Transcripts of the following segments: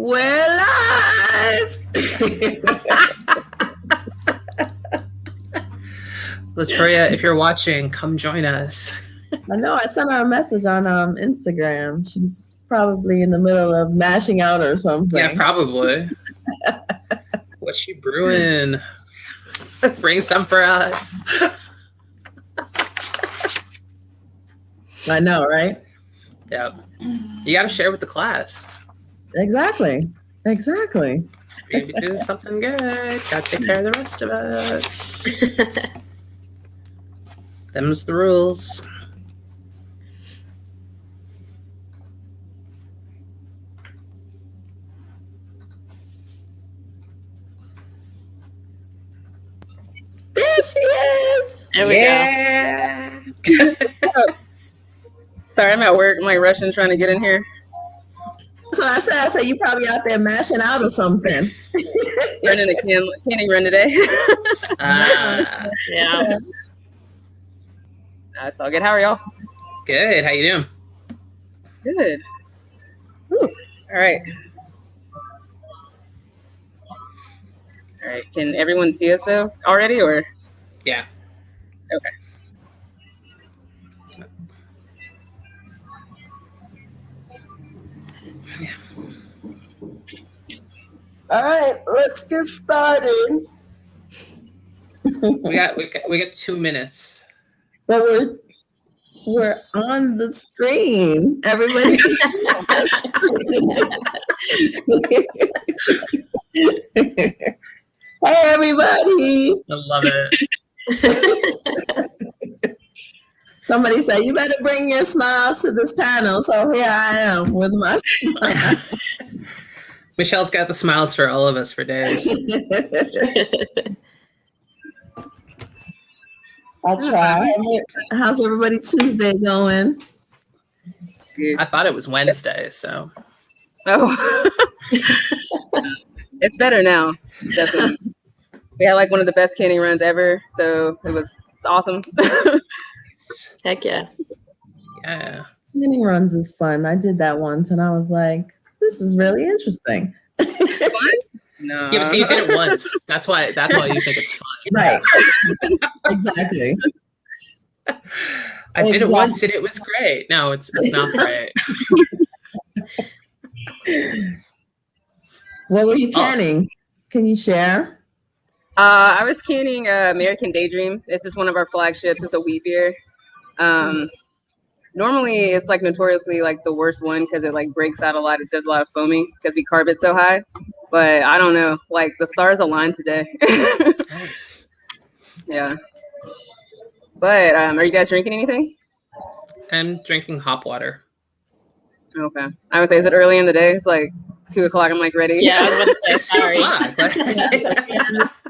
We're live. Latoya, if you're watching, come join us. I know. I sent her a message on Instagram. She's probably in the middle of mashing out or something. Yeah, probably. What's she brewing? Bring some for us. I know, right? Yep. You got to share with the class. Exactly. Maybe do something good. Got to take care of the rest of us. Them's the rules. There she is. There we go. Sorry, I'm at work. I'm like rushing, trying to get in here. So I said you probably out there mashing out or something. Running a canning run today. Yeah. That's all good. How are y'all? Good. How you doing? Good. Whew. All right. All right. Can everyone see us though already, or? Yeah. Okay. All right, let's get started. We got 2 minutes. But we're on the screen. Everybody. Hey, everybody. I love it. Somebody said, you better bring your smiles to this panel. So here I am with my smile. Michelle's got the smiles for all of us for days. I'll try. How's everybody Tuesday going? I thought it was Wednesday, so. Oh. It's better now. Definitely. We had like one of the best canning runs ever, so it's awesome. Heck yeah. Yeah. Canning runs is fun. I did that once and I was like, this is really interesting. It's fun? No. Yeah, but see, you did it once. That's why you think it's fun. Right. Exactly. I did it once and it was great. No, it's not great. What were you canning? Can you share? I was canning American Daydream. This is one of our flagships. It's a wheat beer. Normally, it's like notoriously like the worst one because it like breaks out a lot. It does a lot of foaming because we carb it so high. But I don't know. Like the stars aligned today. Nice. Yeah. But are you guys drinking anything? I'm drinking hop water. Okay. I would say, is it early in the day? It's like 2:00. I'm like ready. Yeah, I was about to say, It's 2 sorry. o'clock.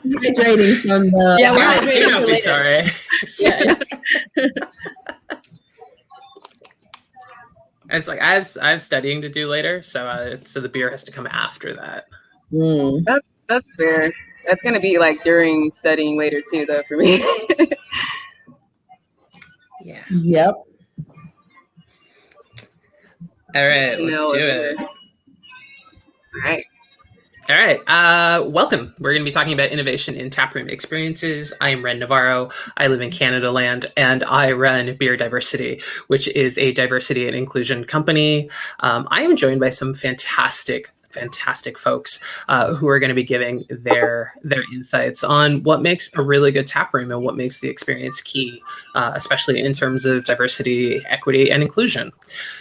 Hydrating from the. Yeah, we're Yeah, hydrating do for not be later. sorry. Yeah. I was like, I have studying to do later, so the beer has to come after that. Mm. That's fair. That's gonna be like during studying later too, though, for me. Yeah. Yep. All right, let's do it. All right. Welcome. We're going to be talking about innovation in taproom experiences. I am Ren Navarro. I live in Canada Land, and I run Beer Diversity, which is a diversity and inclusion company. I am joined by some fantastic folks who are going to be giving their insights on what makes a really good taproom and what makes the experience key, especially in terms of diversity, equity, and inclusion.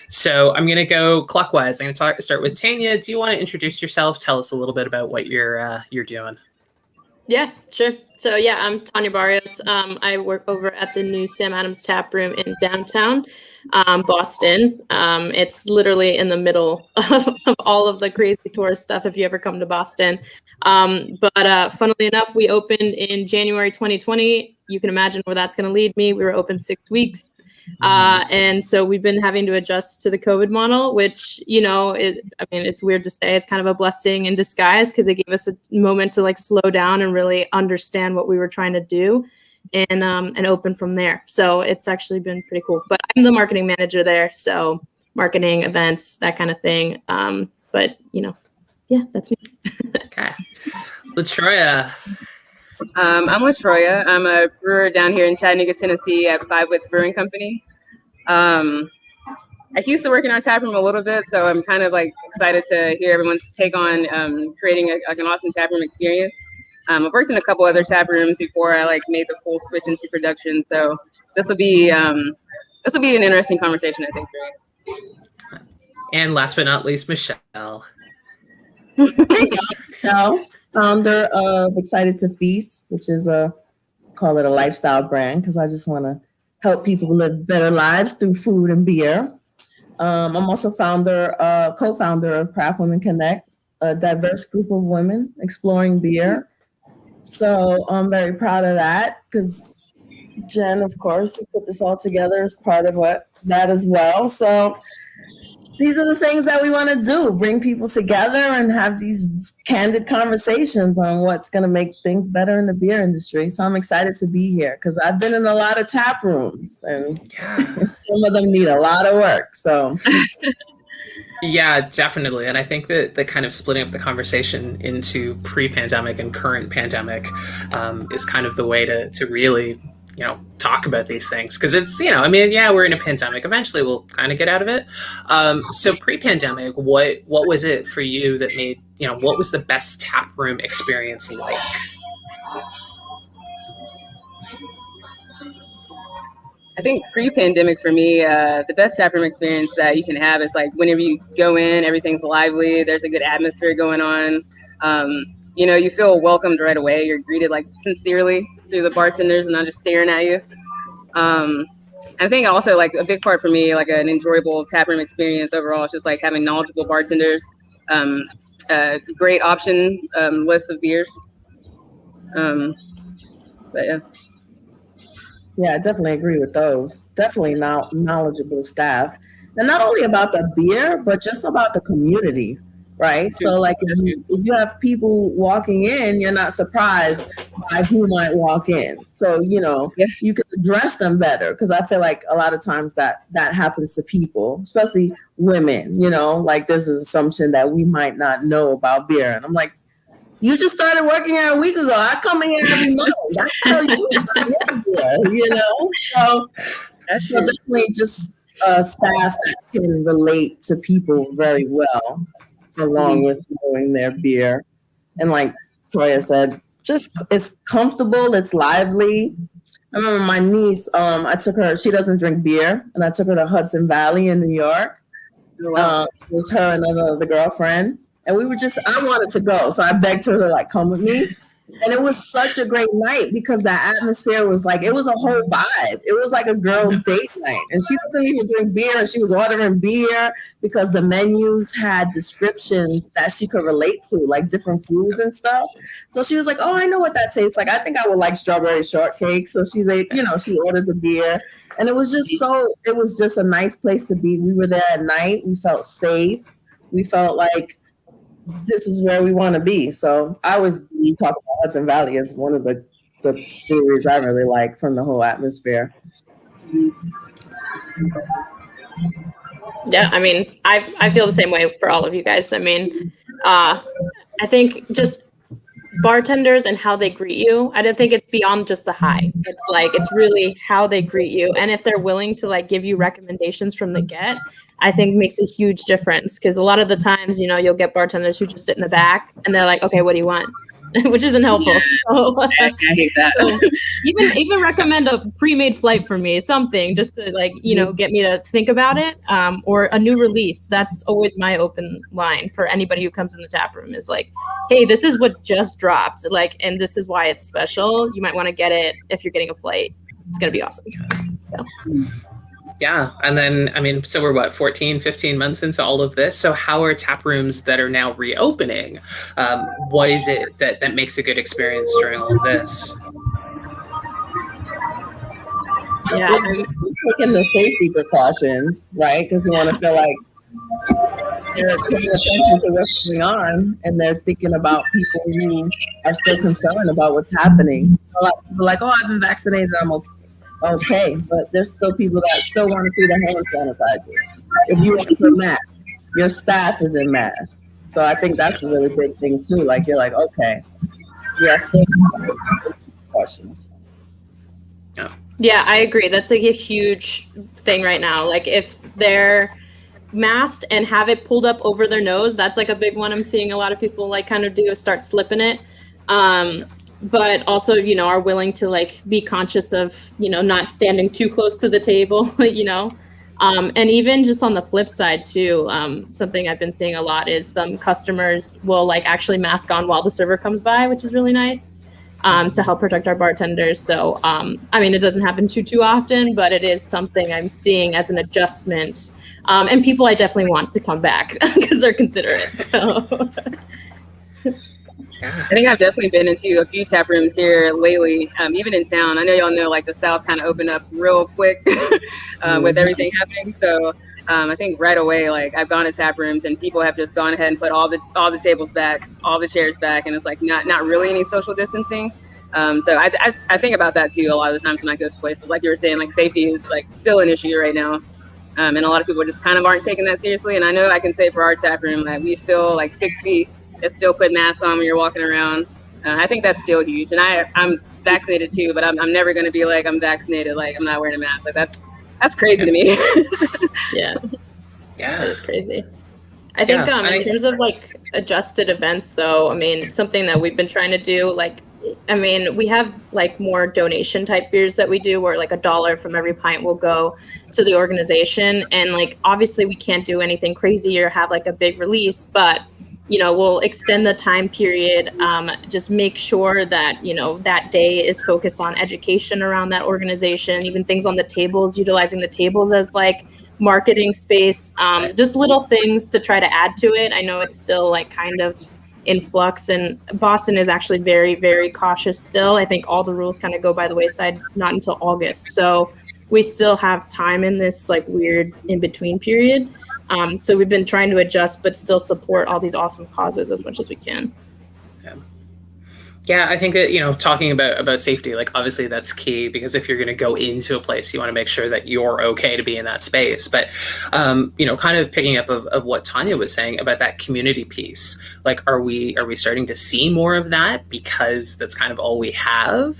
So I'm going to go clockwise. I'm going to start with Tanya. Do you want to introduce yourself? Tell us a little bit about what you're doing. Yeah, sure. So yeah, I'm Tanya Barrios. I work over at the new Sam Adams Taproom in downtown Boston. It's literally in the middle of all of the crazy tourist stuff if you ever come to Boston. But funnily enough, we opened in January 2020. You can imagine where that's going to lead me. We were open 6 weeks. And so we've been having to adjust to the COVID model, which, it's weird to say. It's kind of a blessing in disguise because it gave us a moment to like slow down and really understand what we were trying to do and open from there. So it's actually been pretty cool. But I'm the marketing manager there. So marketing, events, that kind of thing. But, yeah, that's me. Okay. LaTroya. I'm with Troya. I'm a brewer down here in Chattanooga, Tennessee at Five Wits Brewing Company. I used to work in our tap room a little bit, so I'm kind of like excited to hear everyone's take on creating like an awesome tap room experience. I've worked in a couple other tap rooms before I like made the full switch into production, so this will be an interesting conversation, I think, for you. And last but not least, Michelle. Michelle, founder of Excited to Feast, which is call it a lifestyle brand because I just want to help people live better lives through food and beer. I'm also co-founder of Craft Women Connect, a diverse group of women exploring beer. So I'm very proud of that because Jen, of course, who put this all together is part of that as well. So these are the things that we want to do, bring people together and have these candid conversations on what's going to make things better in the beer industry. So I'm excited to be here because I've been in a lot of tap rooms and some of them need a lot of work. So yeah, definitely. And I think that the kind of splitting up the conversation into pre-pandemic and current pandemic is kind of the way to really talk about these things because it's we're in a pandemic. Eventually we'll kind of get out of it. So pre-pandemic, what was it for you that made what was the best tap room experience like? I think pre-pandemic for me, the best tap room experience that you can have is like whenever you go in, everything's lively. There's a good atmosphere going on. You feel welcomed right away. You're greeted like sincerely through the bartenders and not just staring at you. I think also like a big part for me, like an enjoyable taproom experience overall, is just like having knowledgeable bartenders, great option list of beers. But yeah. Yeah, I definitely agree with those. Definitely knowledgeable staff. And not only about the beer, but just about the community, right? So like if you have people walking in, you're not surprised by who might walk in. So, you can address them better because I feel like a lot of times that happens to people, especially women, like there's this assumption that we might not know about beer. And I'm like, you just started working here a week ago. I come in here every month. I tell you about beer, So that's definitely just staff that can relate to people very well, along with knowing their beer. And like Troya said, just it's comfortable, it's lively. I remember my niece, I took her, she doesn't drink beer, and I took her to Hudson Valley in New York. It was her and another girlfriend. And we were I wanted to go. So I begged her to like come with me. And it was such a great night because the atmosphere was like, it was a whole vibe. It was like a girl's date night. And she doesn't even drink beer. And she was ordering beer because the menus had descriptions that she could relate to, like different foods and stuff. So she was like, oh, I know what that tastes like. I think I would like strawberry shortcake. So she's like, she ordered the beer. And it was just a nice place to be. We were there at night. We felt safe. We felt like this is where we want to be. So I always talk about Hudson Valley as one of the breweries I really like from the whole atmosphere. Yeah, I mean, I feel the same way for all of you guys. I mean, I think just bartenders and how they greet you. I don't think it's beyond just the hi. It's like it's really how they greet you, and if they're willing to like give you recommendations from the get, I think makes a huge difference. Because a lot of the times, you'll get bartenders who just sit in the back and they're like, "Okay, what do you want?" Which isn't helpful. So, I hate that. So even recommend a pre-made flight for me, something just to like get me to think about it, or a new release. That's always my open line for anybody who comes in the tap room is like, hey, this is what just dropped, like, and this is why it's special. You might want to get it if you're getting a flight. It's gonna be awesome. So. Yeah. And then, I mean, so we're 14, 15 months into all of this. So how are tap rooms that are now reopening? What is it that makes a good experience during all of this? Yeah. Taking the safety precautions, right? Because we want to feel like they're paying attention to what's going on and they're thinking about people who are still concerned about what's happening. A lot of people are like, oh, I've been vaccinated, I'm okay, but there's still people that still want to see the hand sanitizer. If you want to wear masks, your staff is in masks. So I think that's a really big thing too. Like you're like, okay, we are still questions. Yeah, I agree. That's like a huge thing right now. Like if they're masked and have it pulled up over their nose, that's like a big one I'm seeing a lot of people like kind of do is start slipping it. But also, are willing to like be conscious of, not standing too close to the table, and even just on the flip side too, something I've been seeing a lot is some customers will like actually mask on while the server comes by, which is really nice. To help protect our bartenders. So, it doesn't happen too often, but it is something I'm seeing as an adjustment. And people I definitely want to come back because they're considerate. So, I think I've definitely been into a few tap rooms here lately, even in town. I know y'all know like the South kind of opened up real quick with everything happening. So I think right away, like I've gone to tap rooms and people have just gone ahead and put all the tables back, all the chairs back, and it's like not really any social distancing. So I think about that too a lot of the times when I go to places. Like you were saying, like safety is like still an issue right now. And a lot of people just kind of aren't taking that seriously. And I know I can say for our tap room that we still like 6 feet. Just still put masks on when you're walking around. I think that's still huge. And I'm vaccinated too, but I'm never going to be like I'm vaccinated, like I'm not wearing a mask. Like that's crazy to me. Yeah, that is crazy. I think in terms of like adjusted events, though, something that we've been trying to do, like, we have like more donation type beers that we do where like $1 from every pint will go to the organization. And like, obviously we can't do anything crazy or have like a big release, but we'll extend the time period, just make sure that, that day is focused on education around that organization, even things on the tables, utilizing the tables as like marketing space, just little things to try to add to it. I know it's still like kind of in flux, and Boston is actually very, very cautious still. I think all the rules kind of go by the wayside, not until August. So we still have time in this like weird in-between period. So we've been trying to adjust, but still support all these awesome causes as much as we can. Yeah, I think that, talking about safety, like obviously that's key, because if you're going to go into a place, you want to make sure that you're okay to be in that space. But, kind of picking up of what Tanya was saying about that community piece, like, are we starting to see more of that because that's kind of all we have?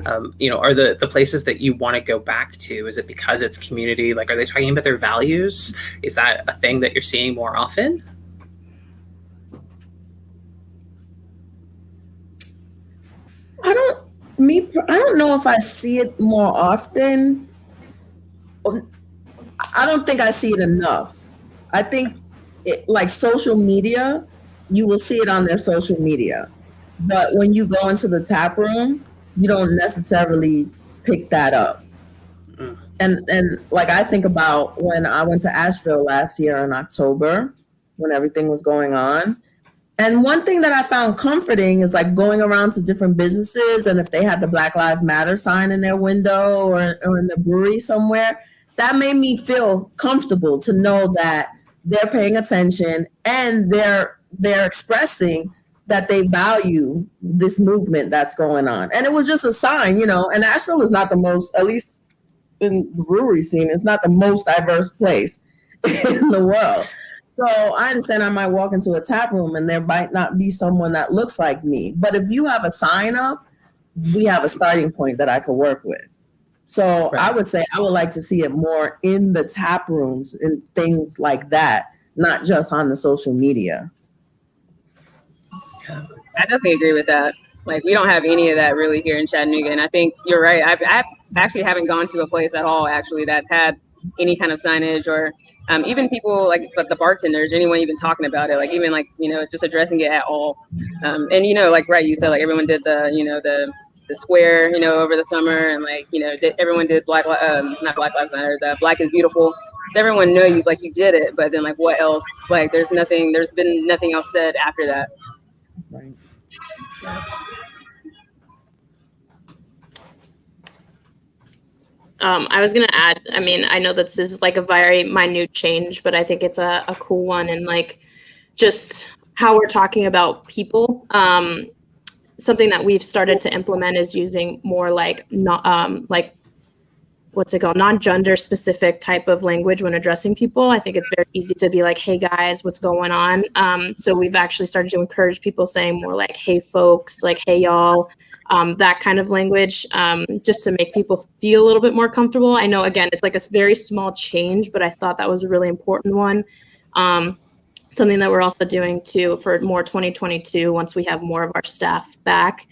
Are the places that you want to go back to, is it because it's community? Like, are they talking about their values? Is that a thing that you're seeing more often? I don't know if I see it more often. I don't think I see it enough. I think like social media, you will see it on their social media. But when you go into the tap room, you don't necessarily pick that up. And like I think about when I went to Asheville last year in October, when everything was going on. And one thing that I found comforting is like going around to different businesses, and if they had the Black Lives Matter sign in their window or in the brewery somewhere, that made me feel comfortable to know that they're paying attention and they're expressing that they value this movement that's going on. And it was just a sign, and Asheville is not the most, at least in the brewery scene, it's not the most diverse place in the world. So I understand I might walk into a tap room and there might not be someone that looks like me. But if you have a sign up, we have a starting point that I could work with. So right. I would say I would like to see it more in the tap rooms and things like that, not just on the social media. I definitely agree with that. Like, we don't have any of that really here in Chattanooga. And I think you're right. I actually haven't gone to a place at all, actually, that's had any kind of signage or even people like the bartenders, anyone even talking about it, like even like, just addressing it at all. And, like, right, you said, like everyone did the square, over the summer, and like, everyone did not Black Lives Matter, the Black is Beautiful. So everyone know you, like you did it, but then like what else? Like there's been nothing else said after that. Right. I was going to add, I know this is like a very minute change, but I think it's a cool one. And like, just how we're talking about people, something that we've started to implement is using more like, not, like what's it called, non-gender specific type of language when addressing people. I think it's very easy to be like, hey guys, what's going on? So we've actually started to encourage people saying more like, hey folks, like, hey y'all, that kind of language, just to make people feel a little bit more comfortable. I know, again, it's like a very small change, but I thought that was a really important one. Something that we're also doing too for more 2022, once we have more of our staff back,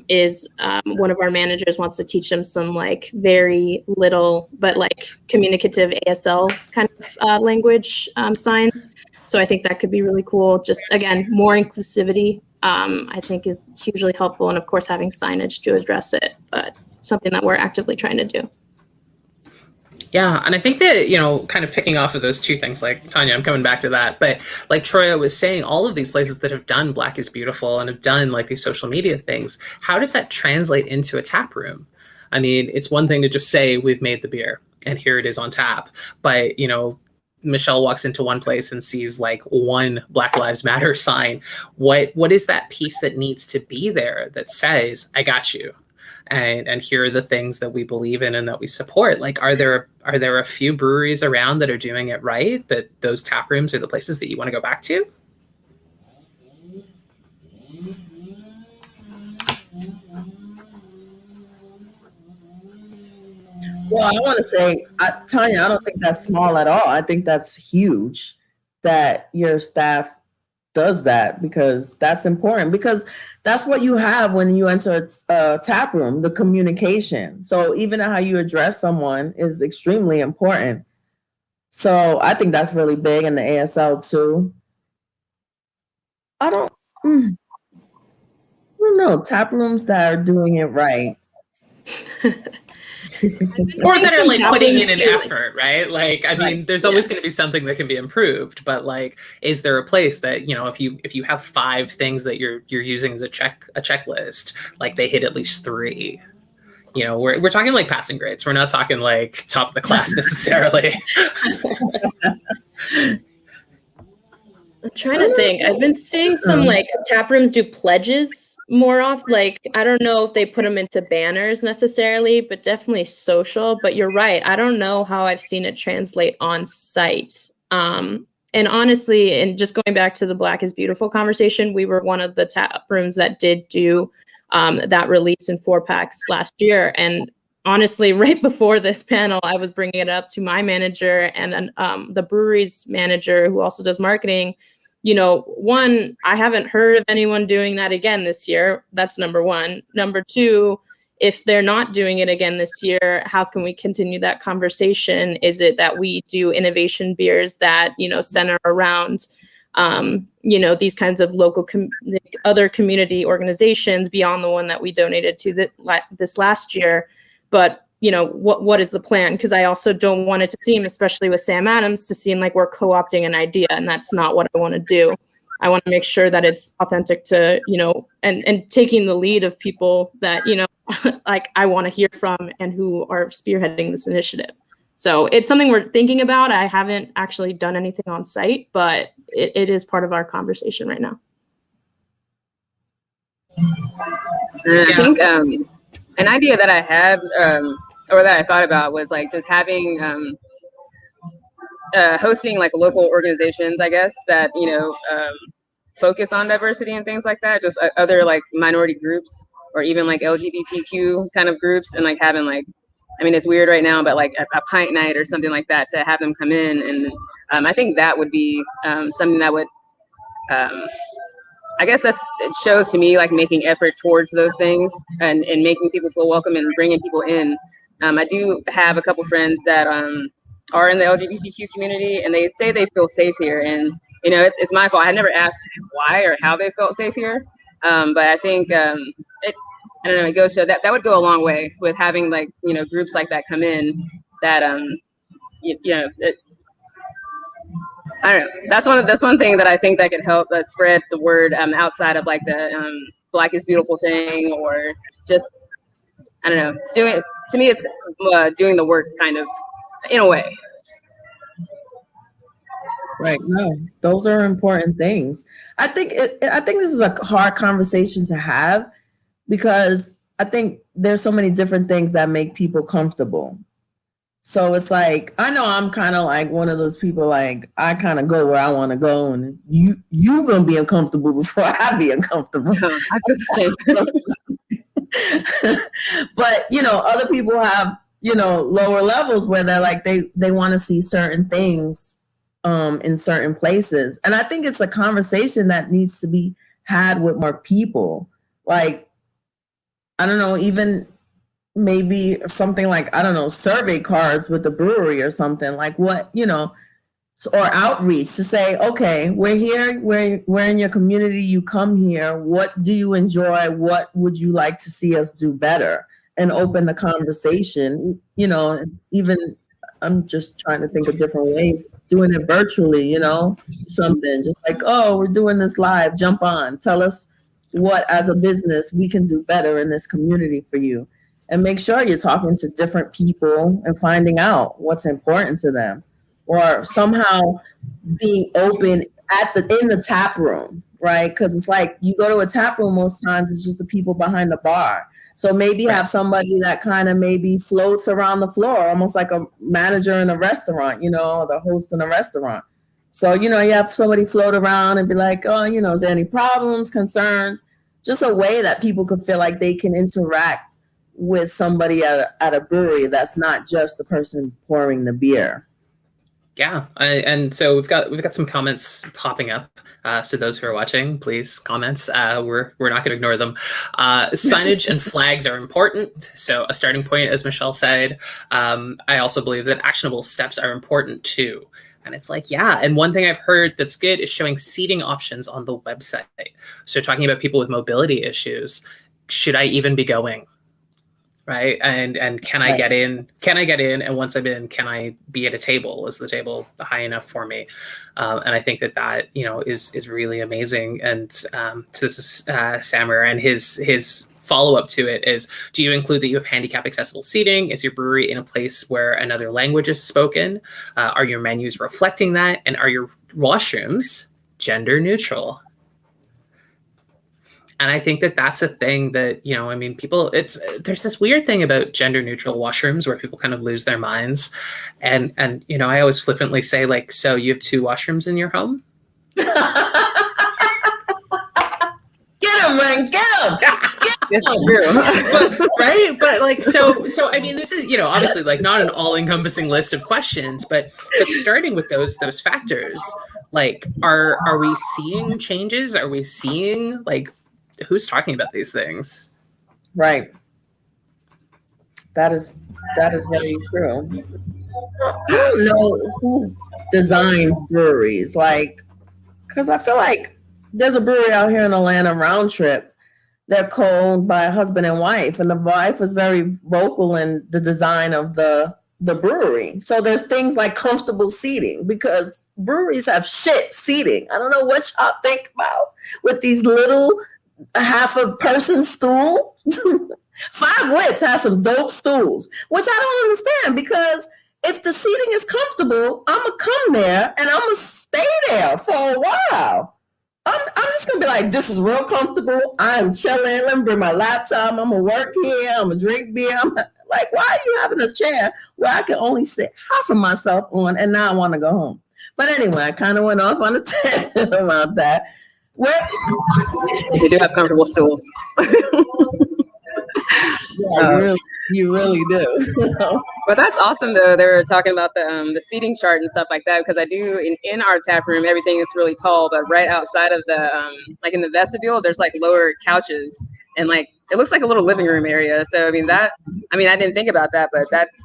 is one of our managers wants to teach them some like very little but like communicative ASL kind of language signs. So I think that could be really cool. Just again, more inclusivity, I think is hugely helpful, and of course having signage to address it, but something that we're actively trying to do. Yeah, and I think that, kind of picking off of those two things, like Tanya, I'm coming back to that, but like Troya was saying, all of these places that have done Black is Beautiful and have done like these social media things, how does that translate into a tap room? I mean, it's one thing to just say we've made the beer and here it is on tap, but Michelle walks into one place and sees like one Black Lives Matter sign. What is that piece that needs to be there that says, I got you? And here are the things that we believe in and that we support. Like, are there a few breweries around that are doing it right, that those tap rooms are the places that you want to go back to? Well, I want to say, Tanya, I don't think that's small at all. I think that's huge that your staff does that, because that's important, because that's what you have when you enter a tap room, the communication. So even how you address someone is extremely important. So I think that's really big in the ASL too. I don't know, tap rooms that are doing it right. Or that are like putting in an effort, right? Like, I mean, there's always going to be something that can be improved, but like, is there a place that, if you have 5 things that you're using as a checklist, like they hit at least 3? We're talking like passing grades. We're not talking like top of the class necessarily. I'm trying to think. I've been seeing some like tap rooms do pledges more often. Like, I don't know if they put them into banners necessarily, but definitely social. But you're right. I don't know how I've seen it translate on site. And honestly, and just going back to the Black is Beautiful conversation, we were one of the tap rooms that did do that release in 4-packs last year. And honestly, right before this panel, I was bringing it up to my manager and the brewery's manager, who also does marketing. One, I haven't heard of anyone doing that again this year. That's number one. Number two, if they're not doing it again this year, how can we continue that conversation? Is it that we do innovation beers that, center around, these kinds of local, other community organizations beyond the one that we donated to this last year? But what is the plan? Because I also don't want it to seem, especially with Sam Adams, to seem like we're co-opting an idea, and that's not what I want to do. I want to make sure that it's authentic to, and taking the lead of people that, like I want to hear from and who are spearheading this initiative. So it's something we're thinking about. I haven't actually done anything on site, but it is part of our conversation right now. I think an idea that I had, or that I thought about, was like just having hosting like local organizations, I guess, that focus on diversity and things like that, just other like minority groups, or even like LGBTQ kind of groups, and like having like, I mean, it's weird right now, but like a pint night or something like that, to have them come in. And I think that would be something that would, I guess it shows to me like making effort towards those things, and making people feel welcome and bringing people in. I do have a couple friends that are in the LGBTQ community, and they say they feel safe here. And it's my fault. I never asked why or how they felt safe here, but I think I don't know. It goes to that would go a long way with having like groups like that come in. That I don't know. That's one thing that I think that could help spread the word outside of like the Black is Beautiful thing, or just, I don't know. To me, it's doing the work kind of in a way. Right. No, those are important things. I think this is a hard conversation to have, because I think there's so many different things that make people comfortable. So it's like, I know I'm kind of like one of those people, like I kind of go where I want to go, and you gonna be uncomfortable before I be uncomfortable. I feel the same. But other people have lower levels where they're like they want to see certain things in certain places, and I think it's a conversation that needs to be had with more people. Like, I don't know, even maybe something like, I don't know, survey cards with the brewery or something, like what, or outreach to say, okay, we're here, we're in your community, you come here, what do you enjoy, what would you like to see us do better, and open the conversation. Even, I'm just trying to think of different ways, doing it virtually, something just like, oh, we're doing this live, jump on, tell us what as a business we can do better in this community for you, and make sure you're talking to different people and finding out what's important to them, or somehow being open in the tap room, right? Because it's like, you go to a tap room, most times it's just the people behind the bar. So maybe have somebody that kind of maybe floats around the floor, almost like a manager in a restaurant, or the host in a restaurant. So, you have somebody float around and be like, oh, is there any problems, concerns? Just a way that people could feel like they can interact with somebody at a brewery that's not just the person pouring the beer. Yeah, and so we've got some comments popping up. So those who are watching, please comments. We're not going to ignore them. Signage and flags are important. So a starting point, as Michelle said. I also believe that actionable steps are important too. And it's like, yeah. And one thing I've heard that's good is showing seating options on the website. So talking about people with mobility issues, should I even be going? Right. And can I get in? Can I get in? And once I'm in, can I be at a table? Is the table high enough for me? And I think that is really amazing. And so this is Samer, and his follow-up to it is, do you include that you have handicap accessible seating? Is your brewery in a place where another language is spoken? Are your menus reflecting that? And are your washrooms gender neutral? And I think that that's a thing that, people, there's this weird thing about gender neutral washrooms where people kind of lose their minds. And I always flippantly say, like, so you have 2 washrooms in your home? Get him, man, get him. It's true. Right? But like, so I mean, this is, obviously like not an all encompassing list of questions, but starting with those factors, like, are we seeing changes? Are we seeing, like, who's talking about these things? Right. That is very true. I don't know who designs breweries, like, because I feel like there's a brewery out here in Atlanta, Round Trip. They're co-owned by a husband and wife, and the wife was very vocal in the design of the brewery. So there's things like comfortable seating, because breweries have shit seating. I don't know what y'all think about with these little half a person stool. Five Wits has some dope stools, which I don't understand, because if the seating is comfortable, I'm gonna come there and I'm gonna stay there for a while. I'm just gonna be like, this is real comfortable. I'm chilling. Let me bring my laptop. I'm gonna work here. I'm gonna drink beer. I'm like, why are you having a chair where I can only sit half of myself on, and now I want to go home? But anyway, I kind of went off on a tangent about that. They do have comfortable stools. Yeah, you really do. But that's awesome, though. They were talking about the seating chart and stuff like that, because I do in our tap room, everything is really tall, but right outside of the like in the vestibule, there's like lower couches, and like it looks like a little living room area. So I mean, I didn't think about that, but that's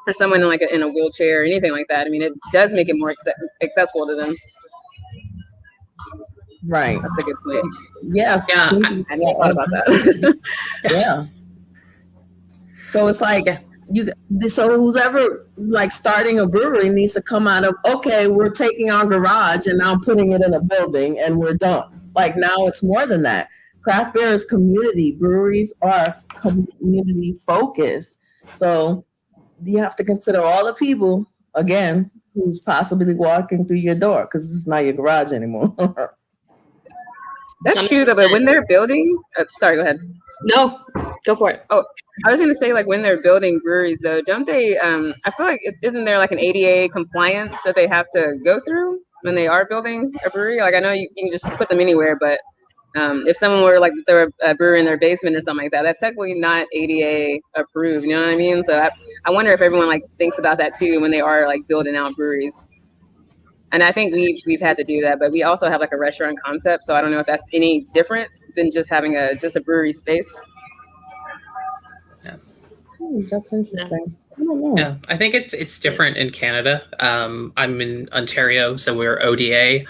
for someone in in a wheelchair or anything like that. I mean, it does make it more accessible to them. Right. That's a good point. Yes. Yeah. I never thought about that. Yeah. So it's like, so who's ever like starting a brewery needs to come out of, okay, we're taking our garage and now putting it in a building and we're done. Like, now it's more than that. Craft beer is community. Breweries are community focused. So you have to consider all the people, again, who's possibly walking through your door, because this is not your garage anymore. That's true, though. But when they're building, sorry, go ahead. No, Go for it. Oh, I was gonna say, like, when they're building breweries, though, don't they? I feel like isn't there like an ADA compliance that they have to go through when they are building a brewery? Like, I know you can just put them anywhere, but if someone were like throw a brewery in their basement or something like that, that's technically not ADA approved. You know what I mean? So I wonder if everyone like thinks about that too when they are like building out breweries. And I think we've had to do that, but we also have like a restaurant concept, so I don't know if that's any different than just having a brewery space. That's interesting. I don't know. Yeah, I think it's different in Canada. I'm in Ontario, so we're ODA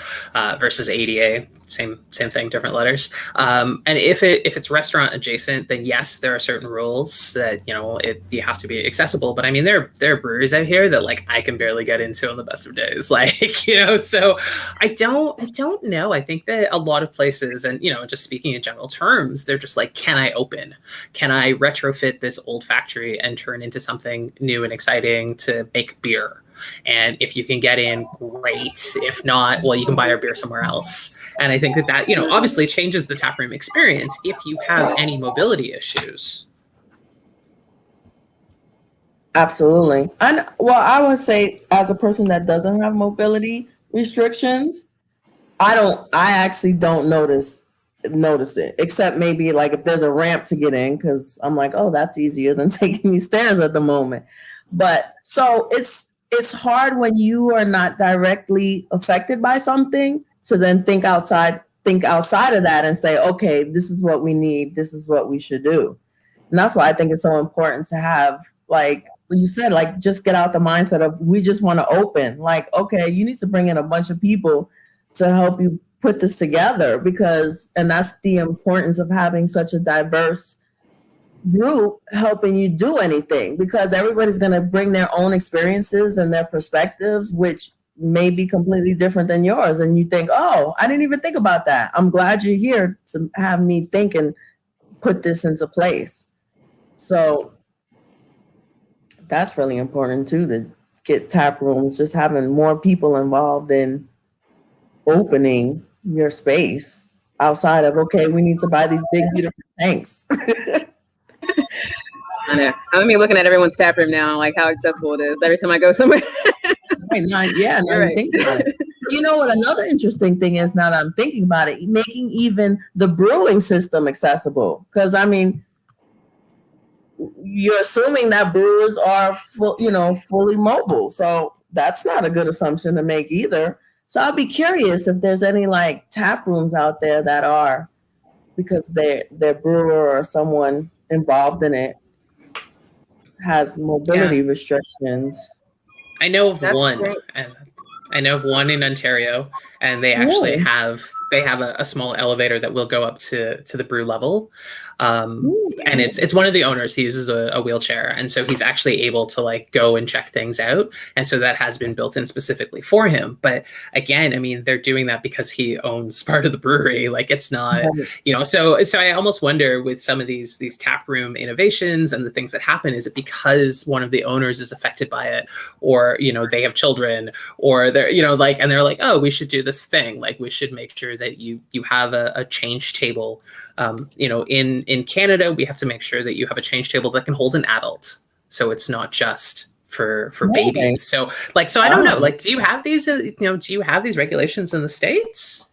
versus ADA. Same thing, different letters. And if it's restaurant adjacent, then yes, there are certain rules that you have to be accessible. But I mean, there are breweries out here that like I can barely get into on the best of days. Like so I don't know. I think that a lot of places, and just speaking in general terms, they're just like, can I open? Can I retrofit this old factory and turn into something new and exciting to make beer? And if you can get in, great. If not, well, you can buy our beer somewhere else. And I think that obviously changes the taproom experience if you have any mobility issues. Absolutely. And well, I would say as a person that doesn't have mobility restrictions, I actually don't notice it, except maybe like if there's a ramp to get in, because I'm like, oh, that's easier than taking these stairs at the moment. But so it's hard when you are not directly affected by something to then think outside of that and say, okay, this is what we need, this is what we should do. And that's why I think it's so important to have, like you said, like just get out the mindset of we just want to open. Like, okay, you need to bring in a bunch of people to help you put this together, and that's the importance of having such a diverse group helping you do anything, because everybody's going to bring their own experiences and their perspectives, which may be completely different than yours. And you think, oh, I didn't even think about that. I'm glad you're here to have me think and put this into place. So that's really important too, to get tap rooms, just having more people involved in opening your space outside of, okay, we need to buy these big, beautiful tanks. I know. I'm looking at everyone's tap room now, like how accessible it is every time I go somewhere. Right. Think about it. You know what? Another interesting thing is, now that I'm thinking about it, making even the brewing system accessible. Because I mean, you're assuming that brewers are fully mobile, so that's not a good assumption to make either. So I'll be curious if there's any like tap rooms out there that are, because their brewer or someone involved in it has mobility restrictions. I know of one. I know of one in Ontario, and they actually have a small elevator that will go up to the brew level. And it's one of the owners. He uses a wheelchair, and so he's actually able to like go and check things out. And so that has been built in specifically for him. But again, I mean, they're doing that because he owns part of the brewery. Like it's not, So I almost wonder with some of these tap room innovations and the things that happen, is it because one of the owners is affected by it, or they have children, or they're and they're like, oh, we should do this thing. Like we should make sure that you have a change table. In Canada, we have to make sure that you have a change table that can hold an adult, so it's not just for babies. So I don't know. Like, do you have these? Do you have these regulations in the States?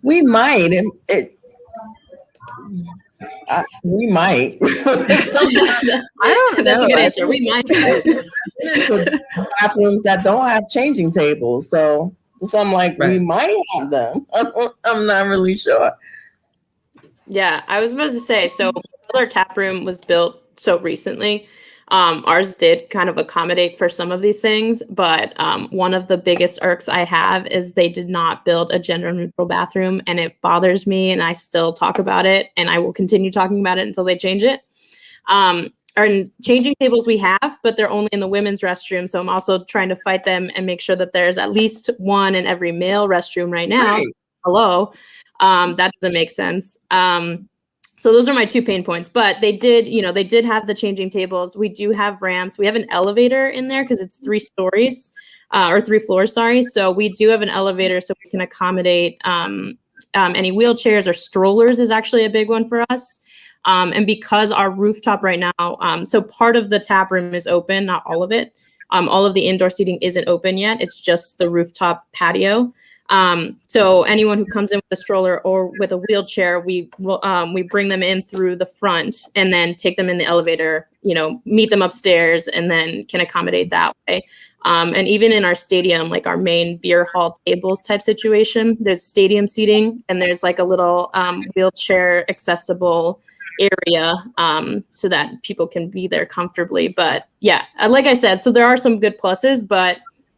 We might. We might. I don't know. That's a good answer. We might. Bathrooms that don't have changing tables, so I'm like, we might have them. I'm not really sure. Yeah, I was about to say, so our tap room was built so recently. Ours did kind of accommodate for some of these things, but one of the biggest irks I have is they did not build a gender neutral bathroom, and it bothers me, and I still talk about it, and I will continue talking about it until they change it. Our changing tables we have, but they're only in the women's restroom, so I'm also trying to fight them and make sure that there's at least one in every male restroom right now. Right. Hello. That doesn't make sense. So those are my 2 pain points, but they did have the changing tables. We do have ramps. We have an elevator in there because it's 3 stories, or 3 floors, sorry. So we do have an elevator so we can accommodate any wheelchairs or strollers is actually a big one for us. And because our rooftop right now, so part of the tap room is open, not all of it. All of the indoor seating isn't open yet. It's just the rooftop patio. So anyone who comes in with a stroller or with a wheelchair, we bring them in through the front and then take them in the elevator, meet them upstairs, and then can accommodate that way. And even in our stadium, like our main beer hall tables type situation, there's stadium seating and there's like a little wheelchair accessible area so that people can be there comfortably. But yeah, like I said, so there are some good pluses, but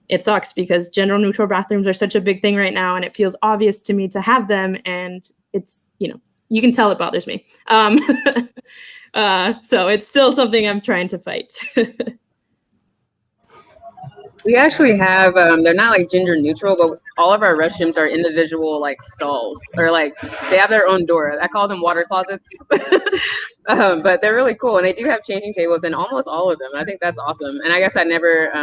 it sucks because gender neutral bathrooms are such a big thing right now, and it feels obvious to me to have them, and it's, you can tell it bothers me. So it's still something I'm trying to fight. We actually have, they're not like gender neutral, but all of our restrooms are individual like stalls, or like they have their own door. I call them water closets. But they're really cool, and they do have changing tables in almost all of them. I think that's awesome. And I guess I never,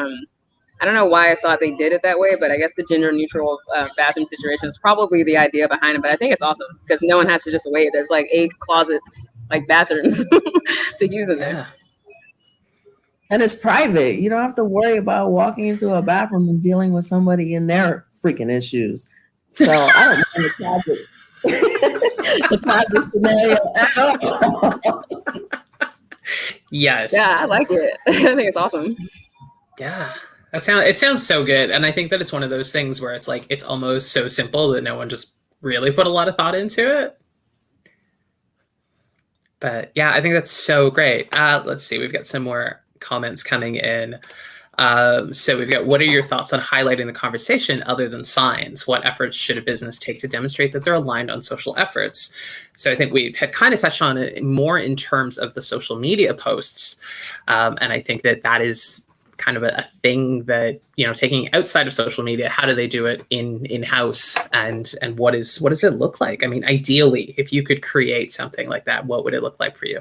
I don't know why I thought they did it that way, but I guess the gender neutral bathroom situation is probably the idea behind it. But I think it's awesome because no one has to just wait. There's like 8 closets, like bathrooms to use in there. Yeah. And it's private. You don't have to worry about walking into a bathroom and dealing with somebody in their freaking issues. So I don't know the closet. The closet scenario at all. Yes. Yeah, I like it. I think it's awesome. Yeah. It sounds so good. And I think that it's one of those things where it's like, it's almost so simple that no one just really put a lot of thought into it. But yeah, I think that's so great. Let's see, we've got some more comments coming in. So we've got, what are your thoughts on highlighting the conversation other than signs? What efforts should a business take to demonstrate that they're aligned on social efforts? So I think we had kind of touched on it more in terms of the social media posts. And I think that is kind of a thing that, taking outside of social media, how do they do it in-house, and what does it look like? I mean, ideally, if you could create something like that, what would it look like for you?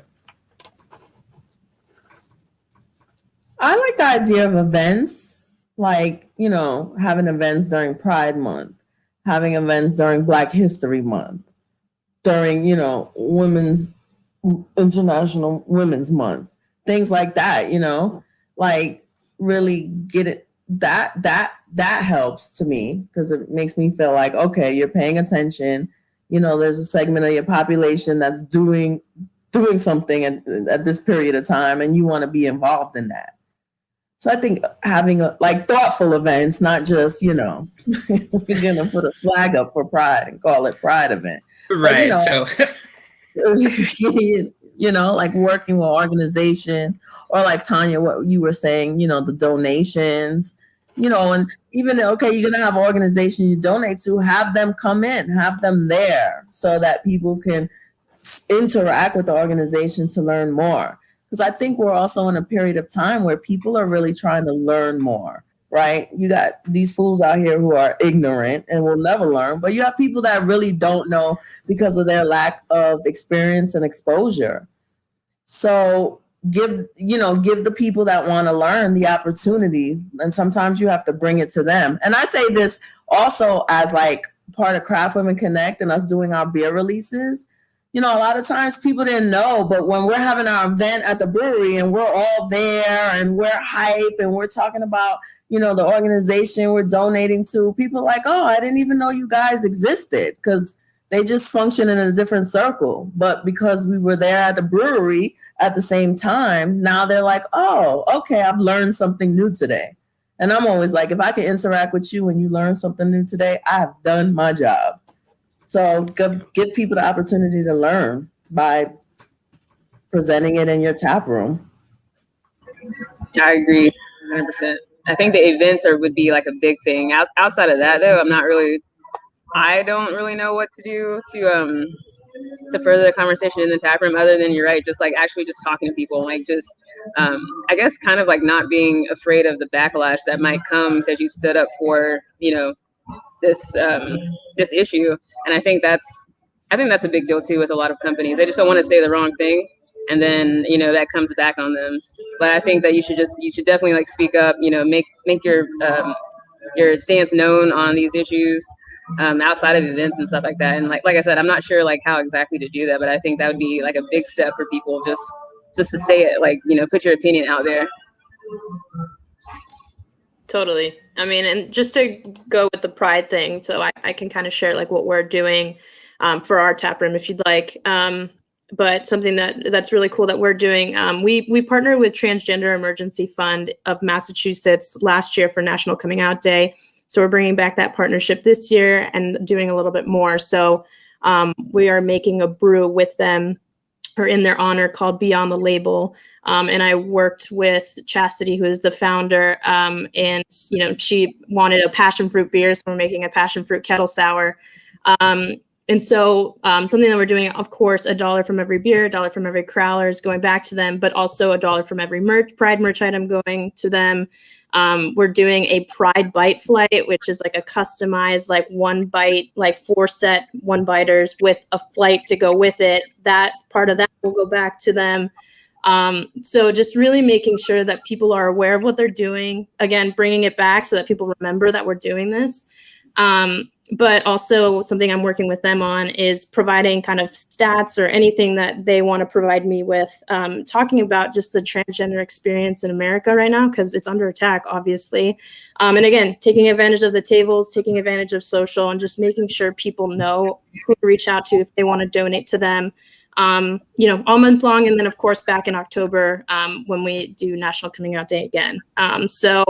I like the idea of events, like, having events during Pride Month, having events during Black History Month, during, Women's International Women's Month, things like that, like really get it. That helps to me because it makes me feel like, okay, you're paying attention. There's a segment of your population that's doing something at this period of time, and you want to be involved in that. So I think having thoughtful events, not just, we're going to put a flag up for Pride and call it Pride event. Right. But, like working with organization, or like Tanya, what you were saying, the donations, and even, okay, you're going to have an organization you donate to, have them come in, have them there so that people can interact with the organization to learn more. Because I think we're also in a period of time where people are really trying to learn more, right? You got these fools out here who are ignorant and will never learn, but you have people that really don't know because of their lack of experience and exposure. So give the people that want to learn the opportunity, and sometimes you have to bring it to them. And I say this also as like part of Craft Women Connect and us doing our beer releases. A lot of times people didn't know, but when we're having our event at the brewery and we're all there and we're hype and we're talking about, the organization we're donating to, people are like, oh, I didn't even know you guys existed, because they just function in a different circle. But because we were there at the brewery at the same time, now they're like, oh, okay, I've learned something new today. And I'm always like, if I can interact with you and you learn something new today, I have done my job. So give people the opportunity to learn by presenting it in your tap room. I agree 100%. I think the events would be like a big thing. Outside of that, though, I don't really know what to do to further the conversation in the tap room, other than, you're right, just like actually just talking to people, like just I guess kind of like not being afraid of the backlash that might come because you stood up for this issue. And I think that's a big deal too with a lot of companies. They just don't want to say the wrong thing, and then that comes back on them. But I think that you should definitely like speak up, make your your stance known on these issues outside of events and stuff like that. And like I said, I'm not sure like how exactly to do that, but I think that would be like a big step for people just to say it, like, you know, put your opinion out there. Totally. I mean, and just to go with the pride thing, so I can kind of share like what we're doing for our tap room if you'd like. But something that's really cool that we're doing, we partnered with Transgender Emergency Fund of Massachusetts last year for National Coming Out Day. So we're bringing back that partnership this year and doing a little bit more. So we are making a brew with them or in their honor called Beyond the Label. And I worked with Chastity, who is the founder, and you know, she wanted a passion fruit beer, so we're making a passion fruit kettle sour. And so something that we're doing, of course, $1 from every beer, $1 from every crowler is going back to them, but also $1 from every Pride merch item going to them. We're doing a Pride Bite flight, which is like a customized, like 1 bite, like 4 set 1-biters with a flight to go with it. That part of that will go back to them. So just really making sure that people are aware of what they're doing. Again, bringing it back so that people remember that we're doing this. But also something I'm working with them on is providing kind of stats or anything that they want to provide me with, talking about just the transgender experience in America right now, because it's under attack, obviously. And again, taking advantage of the tables, taking advantage of social, and just making sure people know who to reach out to if they want to donate to them. You know, all month long, and then of course back in October when we do National Coming Out Day again. So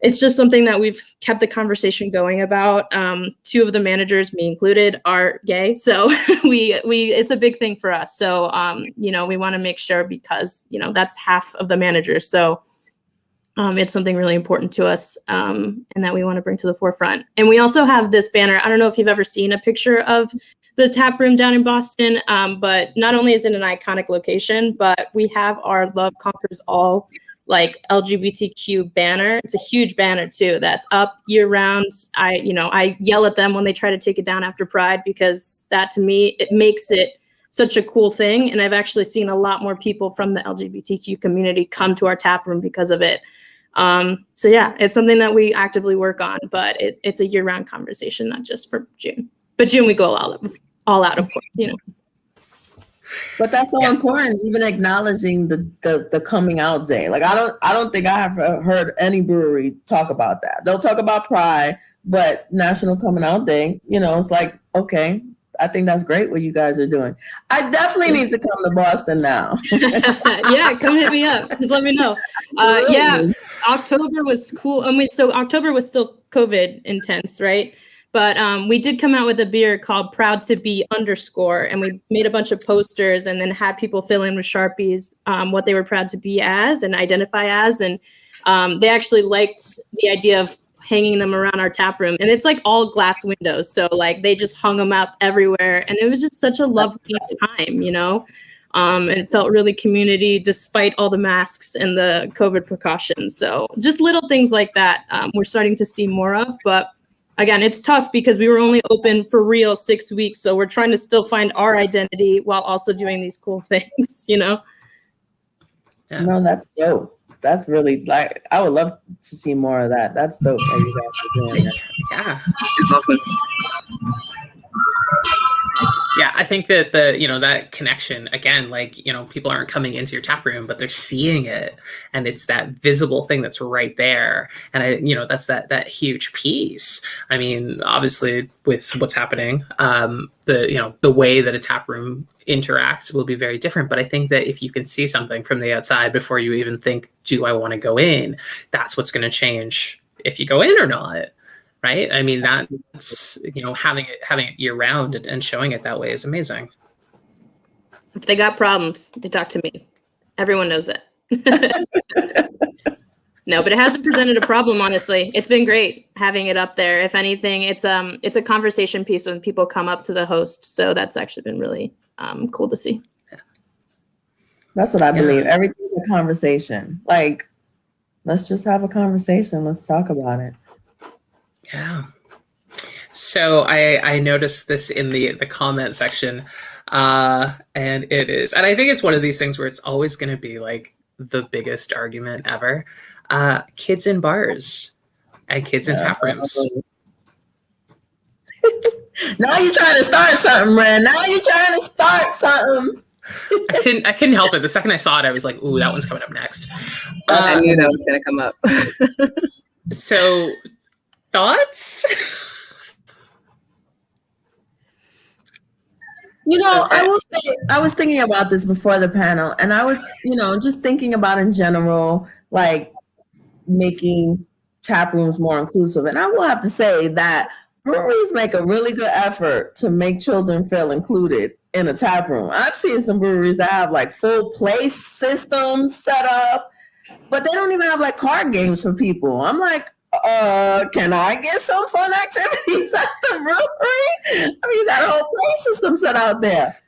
it's just something that we've kept the conversation going about. 2 of the managers, me included, are gay, so we it's a big thing for us. So you know, we want to make sure, because you know that's half of the managers. So it's something really important to us, and that we want to bring to the forefront. And we also have this banner. I don't know if you've ever seen a picture of the tap room down in Boston, but not only is it an iconic location, but we have our Love Conquers All like LGBTQ banner. It's a huge banner too that's up year round. I yell at them when they try to take it down after Pride, because that to me, it makes it such a cool thing. And I've actually seen a lot more people from the LGBTQ community come to our tap room because of it. So yeah, it's something that we actively work on, but it's a year round conversation, not just for June. But June we go all out, of course, you know. But that's so important, even acknowledging the coming out day. Like I don't think I have heard any brewery talk about that. They'll talk about Pride, but National Coming Out Day, you know, it's like, okay, I think that's great what you guys are doing. I definitely need to come to Boston now. Yeah, come hit me up. Just let me know. Yeah, October was cool. So October was still COVID intense, right? But we did come out with a beer called Proud to Be _, and we made a bunch of posters and then had people fill in with Sharpies what they were proud to be as and identify as. And they actually liked the idea of hanging them around our tap room. And it's like all glass windows. So like they just hung them up everywhere. And it was just such a lovely time, you know? And it felt really community despite all the masks and the COVID precautions. So just little things like that we're starting to see more of. But again, it's tough because we were only open for real 6 weeks. So we're trying to still find our identity while also doing these cool things, you know? Yeah. No, that's dope. That's really, like, I would love to see more of that. That's dope that you guys are doing that. Yeah. It's awesome. Yeah, I think that that connection, again, like, people aren't coming into your tap room, but they're seeing it, and it's that visible thing that's right there. And that's that huge piece. I mean, obviously with what's happening, the way that a tap room interacts will be very different. But I think that if you can see something from the outside before you even think, do I want to go in? That's what's going to change if you go in or not. Right. I mean, that's, having it year round and showing it that way is amazing. If they got problems, they talk to me. Everyone knows that. No, but it hasn't presented a problem, honestly. It's been great having it up there. If anything, it's a conversation piece when people come up to the host. So that's actually been really cool to see. Yeah. That's what I believe. Everything's a conversation. Like, let's just have a conversation. Let's talk about it. Yeah. So I noticed this in the comment section, and I think it's one of these things where it's always going to be like the biggest argument ever. Kids in bars. and kids in tap rooms. Now you're trying to start something, man. Now you're trying to start something. I couldn't help it. The second I saw it, I was like, "Ooh, that one's coming up next." I knew that was going to come up. So, thoughts? You know, I will say, I was thinking about this before the panel, and I was, just thinking about in general, like making tap rooms more inclusive. And I will have to say that breweries make a really good effort to make children feel included in a tap room. I've seen some breweries that have like full play systems set up, but they don't even have like card games for people. I'm like, can I get some fun activities at the brewery? I mean, you got a whole play system set out there.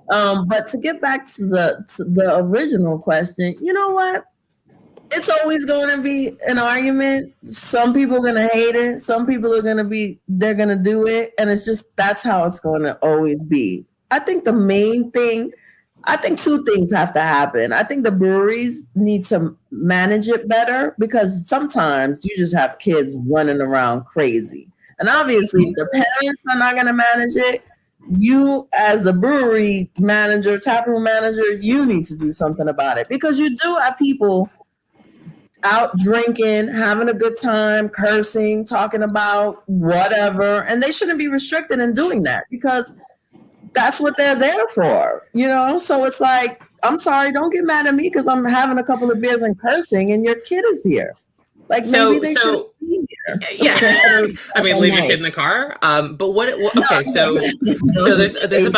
But to get back to the original question, you know what? It's always going to be an argument. Some people are going to hate it. Some people are going to they're going to do it. And it's just, that's how it's going to always be. I think the main thing, I think two things have to happen. I think the breweries need to manage it better, because sometimes you just have kids running around crazy. And obviously, if the parents are not going to manage it, you as the brewery manager, taproom manager, you need to do something about it, because you do have people out drinking, having a good time, cursing, talking about whatever, and they shouldn't be restricted in doing that, because that's what they're there for, So it's like, I'm sorry, don't get mad at me because I'm having a couple of beers and cursing, and your kid is here. Like, maybe they should be here. Yeah, I mean, leave your kid in the car. But what? Okay, so there's a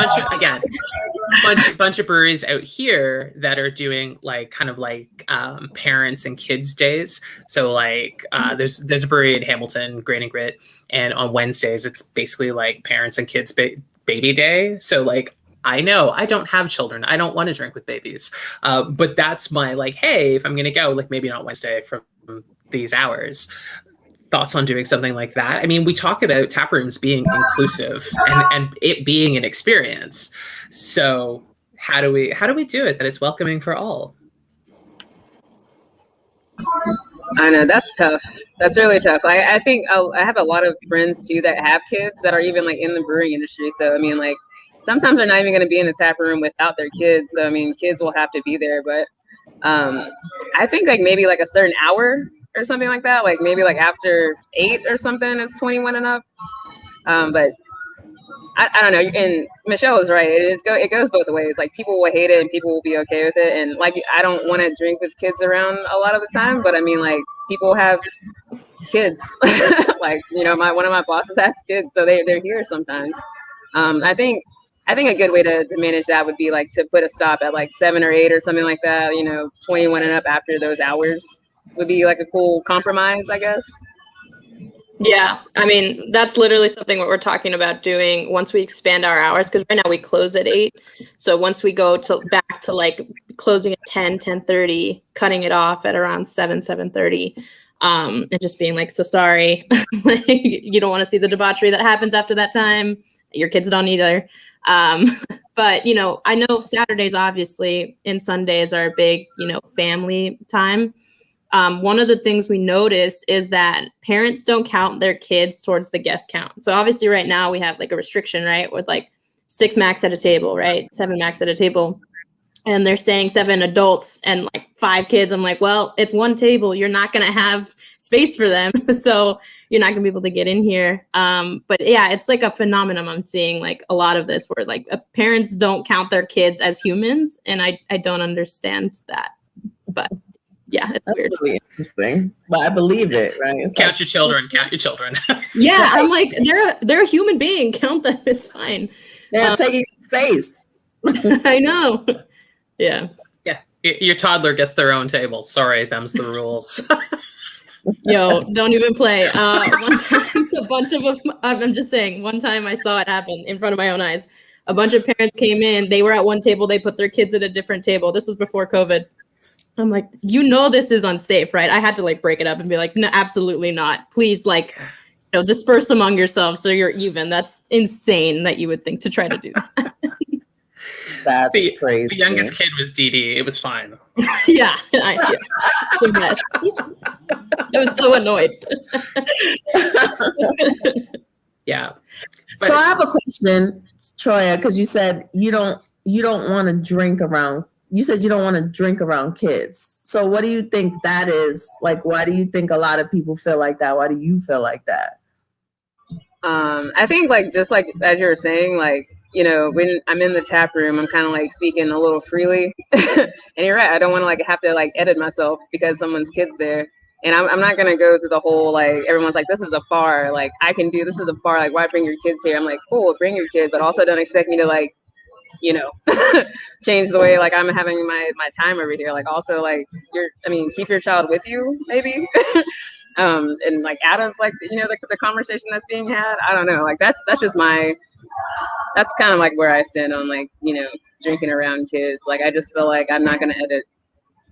bunch of breweries out here that are doing like kind of like parents and kids days. So like there's a brewery in Hamilton, Grain and Grit, and on Wednesdays it's basically like parents and kids baby day. So like, I know I don't have children. I don't want to drink with babies. But that's my like, hey, if I'm going to go, like maybe not Wednesday from these hours. Thoughts on doing something like that? I mean, we talk about tap rooms being inclusive and it being an experience. So how do we do it that it's welcoming for all? I know that's tough. That's really tough. I think I have a lot of friends too that have kids that are even like in the brewing industry. So I mean, like sometimes they're not even going to be in the tap room without their kids. So I mean, kids will have to be there. But I think like maybe like a certain hour or something like that. Like maybe like after 8 or something is 21 and up. But I don't know. And Michelle is right. It goes both ways. Like people will hate it and people will be okay with it. And like, I don't want to drink with kids around a lot of the time, but I mean, like people have kids, like, one of my bosses has kids, so they're here sometimes. I think a good way to manage that would be like to put a stop at like 7 or 8 or something like that, 21 and up after those hours would be like a cool compromise, I guess. Yeah, I mean, that's literally something what we're talking about doing once we expand our hours, because right now we close at 8. So once we go back to like closing at 10:30, cutting it off at around 7:30, and just being like, so sorry, like, you don't want to see the debauchery that happens after that time. Your kids don't either. But, I know Saturdays, obviously, and Sundays are a big, family time. One of the things we notice is that parents don't count their kids towards the guest count. So obviously right now we have like a restriction, right? With like 6 max at a table, right? 7 max at a table. And they're saying 7 adults and like 5 kids. I'm like, well, it's one table. You're not going to have space for them. So you're not going to be able to get in here. But yeah, it's like a phenomenon I'm seeing, like a lot of this where like parents don't count their kids as humans. And I don't understand that. But yeah, it's That's weird. really interesting, but I believe it, right? It's Count your children. Yeah, I'm like, they're a human being. Count them. It's fine. They're taking space. I know. Yeah. Yeah. Your toddler gets their own table. Sorry, them's the rules. Yo, don't even play. One time, a bunch of them, I'm just saying, one time I saw it happen in front of my own eyes. A bunch of parents came in. They were at one table. They put their kids at a different table. This was before COVID. I'm like, this is unsafe, right? I had to like break it up and be like, no, absolutely not. Please, like, disperse among yourselves so you're even. That's insane that you would think to try to do that. That's crazy. The youngest kid was Dee Dee. It was fine. Yeah, it's a mess. I was so annoyed. Yeah. So I have a question, Troya, because you said you don't want to drink around. You said you don't want to drink around kids. So what do you think that is? Like, why do you think a lot of people feel like that? Why do you feel like that? I think like just like as you were saying, like, you know, when I'm in the tap room, I'm kind of like speaking a little freely. And you're right, I don't want to like have to like edit myself because someone's kid's there. And I'm not gonna go through the whole like everyone's like, this is a bar, like I can do this is a bar, like why bring your kids here? I'm like, cool, bring your kid, but also don't expect me to like, you know, change the way like I'm having my time over here. Like also like keep your child with you maybe. And like out of like, you know, the conversation that's being had. I don't know, like that's just that's kind of like where I stand on like, you know, drinking around kids. Like I just feel like I'm not gonna edit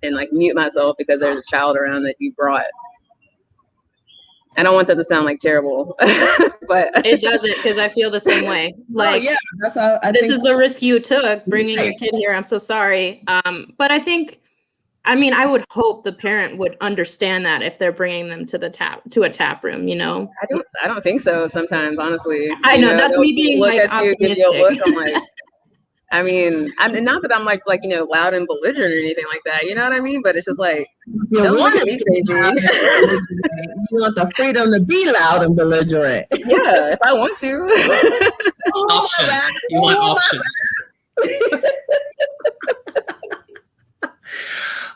and like mute myself because there's a child around that you brought. I don't want that to sound like terrible, but it doesn't, because I feel the same way. Like, yeah, that's how this is the risk you took bringing your kid here. I'm so sorry. But I think, I mean, I would hope the parent would understand that if they're bringing them to a tap room, you know. I don't think so. Sometimes, honestly, I know that's me being like optimistic. I'm like, I mean, I'm not that I'm like you know, loud and belligerent or anything like that. You know what I mean? But it's just like, don't look at me crazy. You want the freedom to be loud and belligerent. Yeah, if I want to. Option. You want options.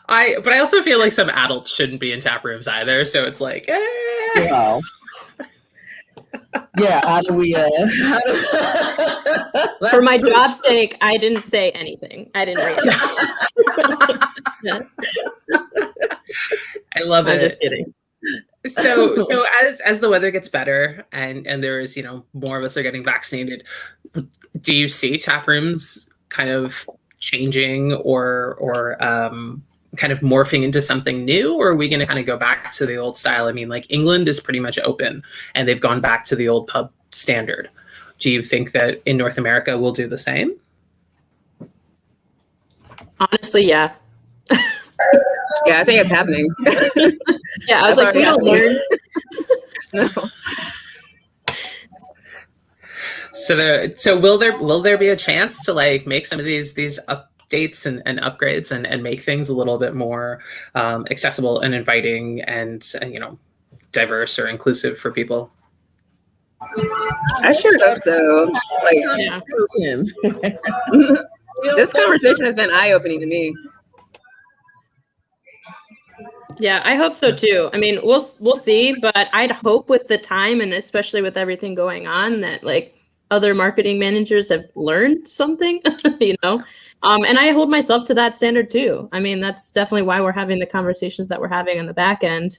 But I also feel like some adults shouldn't be in tap rooms either. So it's like, Wow. Yeah, how do we for my job's sake, I didn't say anything. I didn't read it. I love it. I'm just kidding. So as the weather gets better and there is, you know, more of us are getting vaccinated, do you see tap rooms kind of changing or kind of morphing into something new, or are we going to kind of go back to the old style? I mean, like England is pretty much open and they've gone back to the old pub standard. Do you think that in North America we'll do the same? Honestly, yeah. Yeah, I think it's happening. Yeah, I was like, we don't learn. No. So will there be a chance to like make some of these updates and upgrades and make things a little bit more accessible and inviting and you know, diverse or inclusive for people? I sure hope so. Like, Yeah. This conversation has been eye-opening to me. Yeah, I hope so too. I mean, we'll see, but I'd hope with the time and especially with everything going on that like other marketing managers have learned something, you know. And I hold myself to that standard too. I mean, that's definitely why we're having the conversations that we're having on the back end.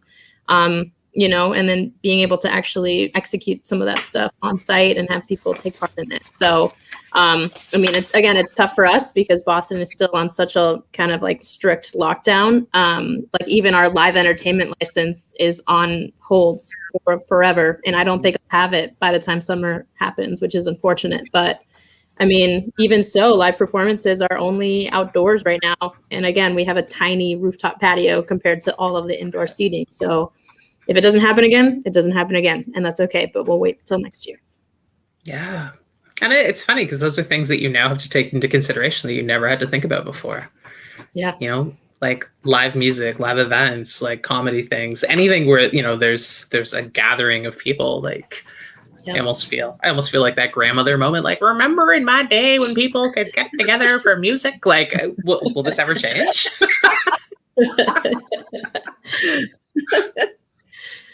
You know, and then being able to actually execute some of that stuff on site and have people take part in it. So, I mean, it's tough for us because Boston is still on such a kind of like strict lockdown. Like even our live entertainment license is on hold for forever. And I don't think I'll have it by the time summer happens, which is unfortunate. But I mean, even so, live performances are only outdoors right now. And again, we have a tiny rooftop patio compared to all of the indoor seating. So if it doesn't happen again, it doesn't happen again. And that's okay. But we'll wait until next year. Yeah. And it's funny because those are things that you now have to take into consideration that you never had to think about before. Yeah. You know, like live music, live events, like comedy things, anything where, you know, there's a gathering of people. Like, I almost feel like that grandmother moment. Like, remember in my day when people could get together for music? Like, will this ever change?